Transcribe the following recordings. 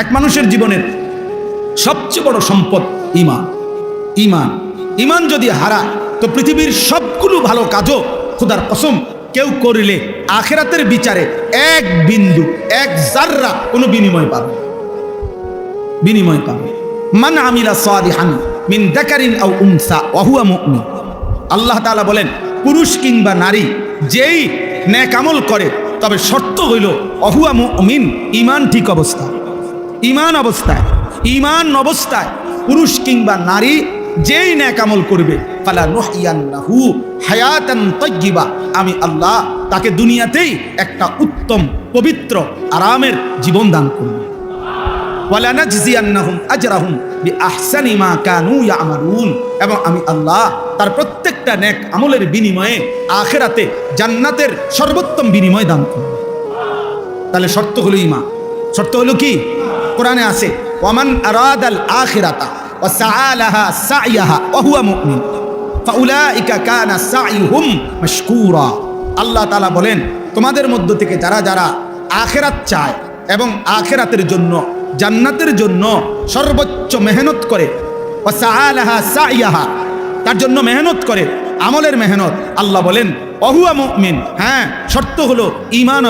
এক মানুষের জীবনের সবচেয়ে বড় সম্পদ ঈমান। ঈমান ঈমান যদি হারায় তো পৃথিবীর সবগুলো ভালো কাজও খোদার কসম কেউ করলে আখিরাতের বিচারে এক বিন্দু এক জাররা কোনো বিনিময় পাবে মান আমিলা সালিহান মিন যাকারিন আও উনসা ওয়া হুয়া মুমিন। আল্লাহ তাআলা বলেন, পুরুষ কিংবা নারী যেই নেক আমল করে তবে শর্ত হইল ওয়া হুয়া মুমিন, ঈমান ঠিক অবস্থায়। ঈমান অবস্থায় পুরুষ কিংবা নারী যেই নেক আমল করবে ফালা নুহইয়ান্নাহু হায়াতান তাইয়্যিবা, আমি আল্লাহ তাকে দুনিয়াতেই একটা উত্তম পবিত্র আরামের জীবন দান করব। ওয়ালা নাজজিয়ান্নাহুম আজরাহুম বিআহসানি মা কানু ইয়ামালুন, এবং আমি আল্লাহ তার প্রত্যেকটা নেক আমলের বিনিময়ে আখিরাতে জান্নাতের সর্বোত্তম বিনিময় দান করব। তাহলে শর্ত হলো ঈমান। শর্ত হলো কি? কোরআনে আছে, ওয়ামান আরাদাল আখিরাতা ওয়া সাআলাহা সাইয়াহা ওয়া হুয়া মুমিন ফাউলাইকা কানা সাইয়ুহুম মাশকুরা। আল্লাহ তাআলা বলেন, তোমাদের মধ্য থেকে যারা যারা আখিরাত চায় এবং আখিরাতের জন্য জান্নাতের জন্য সর্বোচ্চ মেহনত করে, ওয়া সাআলাহা সাইয়াহা, তার জন্য মেহনত করে, আমলের মেহনত, আল্লাহ বলেন ওয়া হুয়া মুমিন। হ্যাঁ, শর্ত হলো ঈমান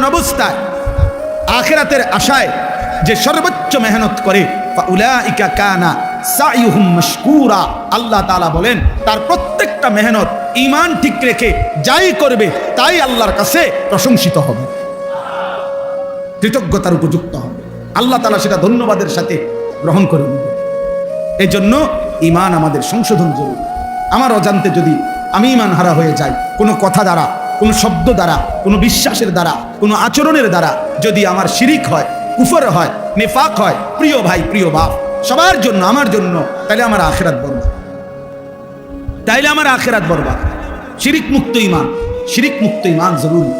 অবস্থায় আখিরাতের আশায় যে সর্বোচ্চ মেহনত করে, ফাউলাইকা কানা সাইয়ুহুম মাশকুরা। আল্লাহ তাআলা বলেন, তার প্রত্যেকটা মেহনত ঈমান ঠিক রেখে যাই করবে তাই আল্লাহর কাছে প্রশংসিত হবে, কৃতজ্ঞতার উপযুক্ত হবে। আল্লাহ তাআলা সেটা ধন্যবাদের সাথে গ্রহণ করে নেবে। এই জন্য ঈমান আমাদের সংশোধন জরুরি। আমার অজান্তে যদি আমি ঈমান হারা হয়ে যাই, কোনো কথা দ্বারা, কোনো শব্দ দ্বারা, কোনো বিশ্বাসের দ্বারা, কোনো আচরণের দ্বারা যদি আমার শিরিক হয়, কুফর হয়, নিফাক হয়, প্রিয় ভাই প্রিয় বাপ সবার জন্য, আমার জন্য, তাহলে আমার আখিরাত বরবাদ। শিরিক মুক্ত ঈমান জরুরি।